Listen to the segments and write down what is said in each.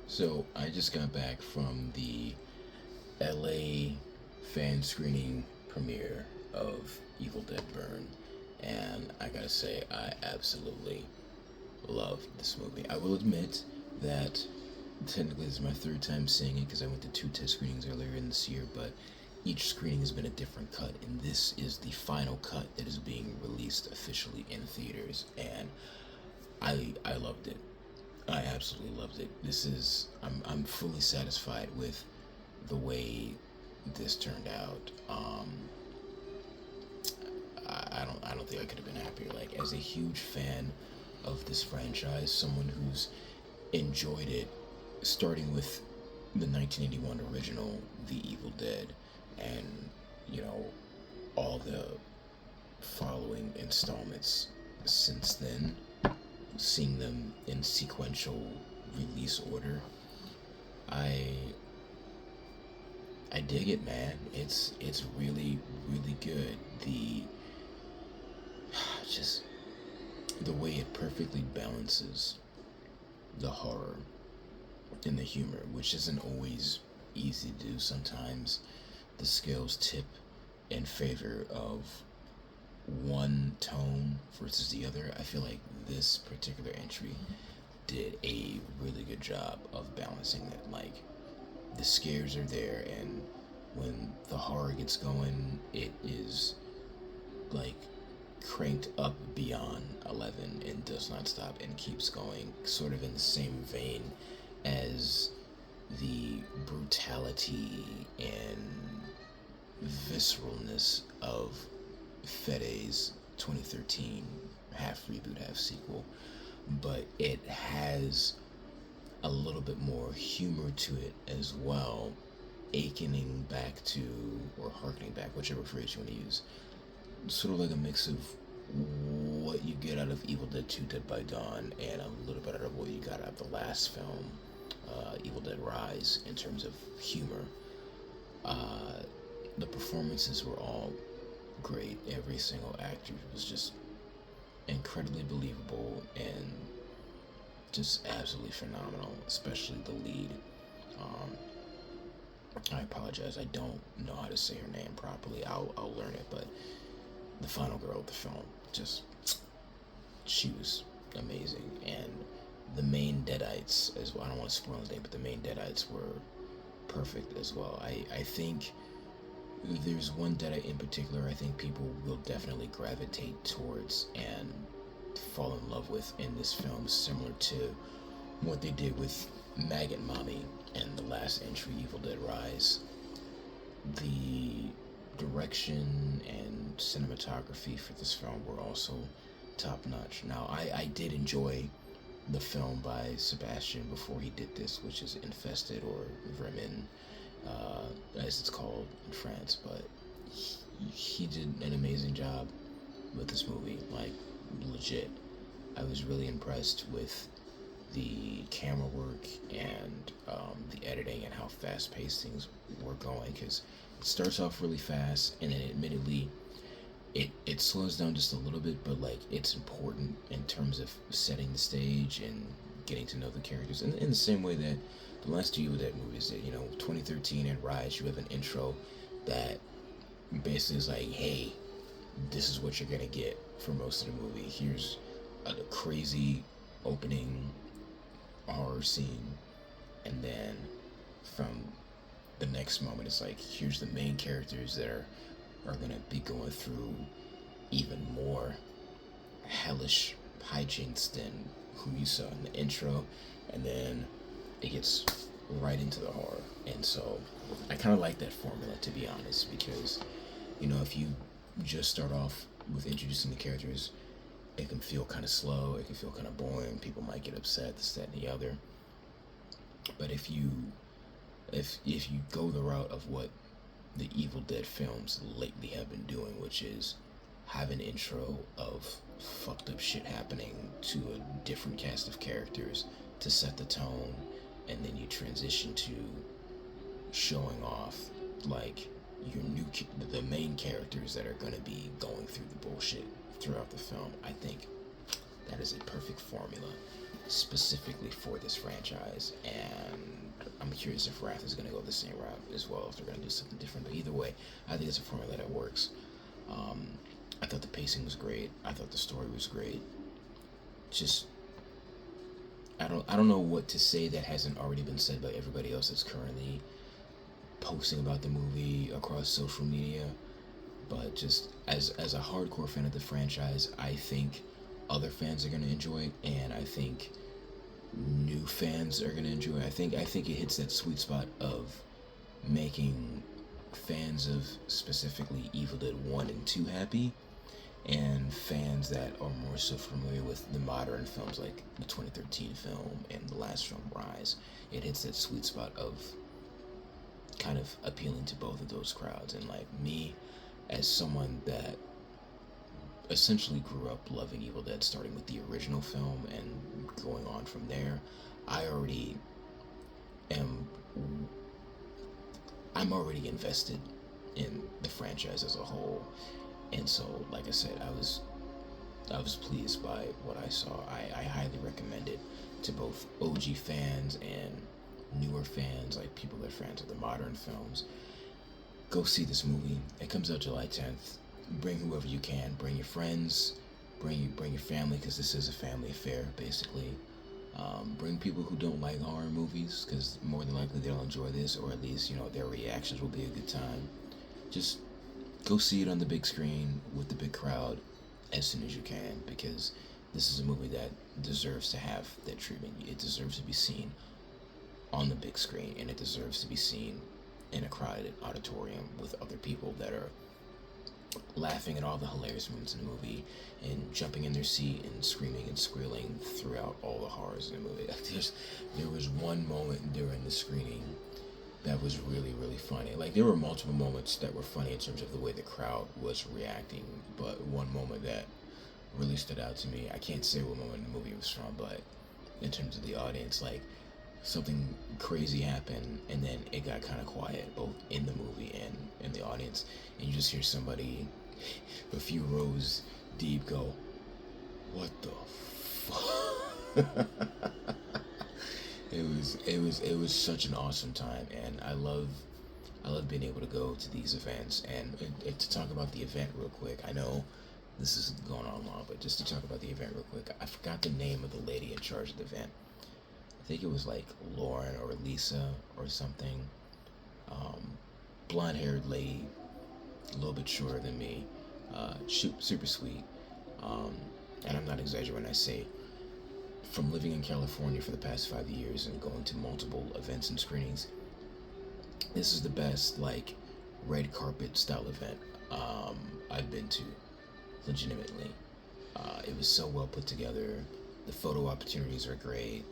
So I just got back from the LA fan screening premiere of Evil Dead Burn, and I gotta say, I absolutely loved this movie. I will admit that technically this is my third time seeing it because I went to two test screenings earlier in this year, but each screening has been a different cut, and this is the final cut that is being released officially in theaters, and I loved it. I absolutely loved it. I'm fully satisfied with the way this turned out. I don't think I could have been happier. Like, as a huge fan of this franchise, someone who's enjoyed it, starting with the 1981 original, The Evil Dead, and you know all the following installments since then, seeing them in sequential release order, I I dig it, man. It's really really good. The just the way it perfectly balances the horror and the humor, which isn't always easy to do. Sometimes the scales tip in favor of one tone versus the other. I feel like this particular entry did a really good job of balancing that. Like, the scares are there, and when the horror gets going, it is like cranked up beyond 11 and does not stop and keeps going, sort of in the same vein as the brutality and visceralness of Fede's 2013 half reboot, half sequel, but it has a little bit more humor to it as well, achening back to, or harkening back, whichever phrase you want to use, sort of like a mix of what you get out of Evil Dead 2 Dead by Dawn and a little bit out of what you got out of the last film, Evil Dead Rise, in terms of humor. Uh, the performances were all great. Every single actor was just incredibly believable and just absolutely phenomenal, especially the lead. Um, I apologize, I don't know how to say her name properly. I'll learn it, but the final girl of the film, just, she was amazing. And the main Deadites as well. I don't want to spoil his name, but the main Deadites were perfect as well. I think there's one Deadite in particular I think people will definitely gravitate towards and fall in love with in this film, similar to what they did with Maggot Mommy and the last entry, Evil Dead Rise. The direction and cinematography for this film were also top notch. Now, I did enjoy the film by Sebastian before he did this, which is Infested, or Vermin, as it's called in France, but he did an amazing job with this movie, like, legit. I was really impressed with the camera work and the editing and how fast paced things were going, because it starts off really fast and then admittedly it slows down just a little bit, but like, it's important in terms of setting the stage and getting to know the characters in the same way that the last two Evil Dead movies did. 2013 and Rise, you have an intro that basically is like, hey, this is what you're gonna get for most of the movie. Here's a crazy opening horror scene, and then from the next moment it's like, here's the main characters that are gonna be going through even more hellish hijinks than who you saw in the intro, and then it gets right into the horror. And so I kind of like that formula, to be honest, because if you just start off with introducing the characters, it can feel kind of slow, it can feel kind of boring, people might get upset, this, that, and the other. But if you go the route of what the Evil Dead films lately have been doing, which is have an intro of fucked up shit happening to a different cast of characters to set the tone, and then you transition to showing off, like, the main characters that are going to be going through the bullshit throughout the film. I think that is a perfect formula specifically for this franchise, and I'm curious if Wrath is going to go the same route as well, if they're going to do something different. But either way, I think it's a formula that works. Um, I thought the pacing was great. I thought the story was great. Just I don't know what to say that hasn't already been said by everybody else that's currently posting about the movie across social media. But just as a hardcore fan of the franchise, I think other fans are gonna enjoy it, and I think new fans are gonna enjoy it. I think it hits that sweet spot of making fans of specifically Evil Dead 1 and 2 happy, and fans that are more so familiar with the modern films like the 2013 film and the last film, Rise. It hits that sweet spot of kind of appealing to both of those crowds. And like me, as someone that essentially grew up loving Evil Dead, starting with the original film and going on from there, I already am. I'm already invested in the franchise as a whole, and so, like I said, I was pleased by what I saw. I highly recommend it to both OG fans and newer fans, like people that are fans of the modern films. Go see this movie. It comes out July 10th. Bring whoever you can. Bring your friends. Bring your family, because this is a family affair, basically. Bring people who don't like horror movies, because more than likely they'll enjoy this, or at least, their reactions will be a good time. Just go see it on the big screen with the big crowd as soon as you can, because this is a movie that deserves to have that treatment. It deserves to be seen on the big screen, and it deserves to be seen in a crowded auditorium with other people that are laughing at all the hilarious moments in the movie and jumping in their seat and screaming and squealing throughout all the horrors in the movie. There was one moment during the screening that was really, really funny. Like, there were multiple moments that were funny in terms of the way the crowd was reacting, but one moment that really stood out to me, I can't say what moment in the movie it was from, but in terms of the audience, like, something crazy happened, and then it got kind of quiet, both in the movie and in the audience, and you just hear somebody a few rows deep go, "What the fuck?" It was such an awesome time, and I love being able to go to these events. And to talk about the event real quick, I know this is going on long, but just to talk about the event real quick, I forgot the name of the lady in charge of the event. I think it was like Lauren or Lisa or something. Blonde-haired lady, a little bit shorter than me, super sweet. And I'm not exaggerating when I say, from living in California for the past 5 years and going to multiple events and screenings, this is the best, like, red carpet style event I've been to, legitimately. It was so well put together. The photo opportunities are great.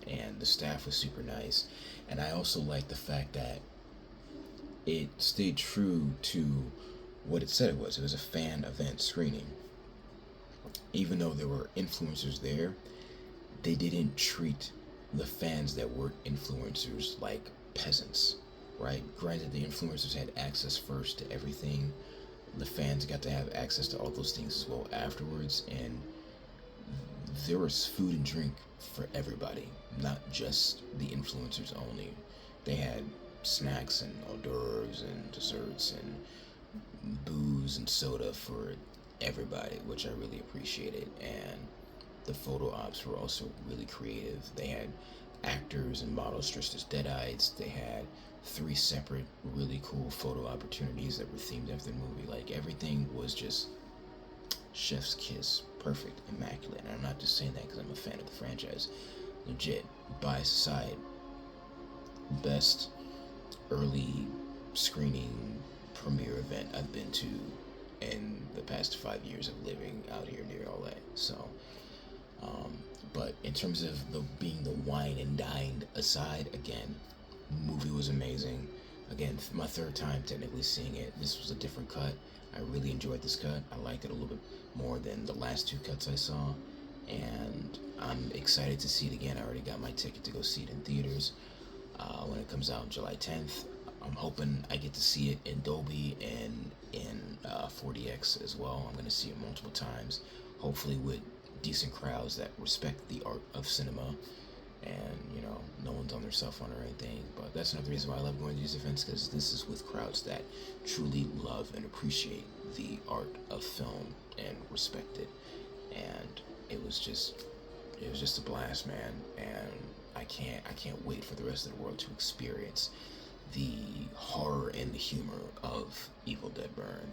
And the staff was super nice. And I also like the fact that it stayed true to what it said it was. It was a fan event screening. Even though there were influencers there, they didn't treat the fans that weren't influencers like peasants, right? Granted, the influencers had access first to everything. The fans got to have access to all those things as well afterwards, and there was food and drink for everybody, not just the influencers only. They had snacks and hors d'oeuvres and desserts and booze and soda for everybody, which I really appreciated. And the photo ops were also really creative. They had actors and models dressed as Deadites. They had 3 separate really cool photo opportunities that were themed after the movie. Like, everything was just chef's kiss, perfect, immaculate. And I'm not just saying that because I'm a fan of the franchise. Legit, bias aside, best early screening premiere event I've been to in the past 5 years of living out here near LA. So, but in terms of being the wine and dined aside, again, movie was amazing. Again, my 3rd time technically seeing it. This was a different cut. I really enjoyed this cut. I liked it a little bit more than the last 2 cuts I saw, and I'm excited to see it again. I already got my ticket to go see it in theaters when it comes out on July 10th. I'm hoping I get to see it in Dolby and in 4DX as well. I'm going to see it multiple times, hopefully with decent crowds that respect the art of cinema, and no one's on their cell phone or anything. But that's another reason why I love going to these events, because this is with crowds that truly love and appreciate the art of film and respect it. And it was just a blast, man. And I can't wait for the rest of the world to experience the horror and the humor of Evil Dead Burn.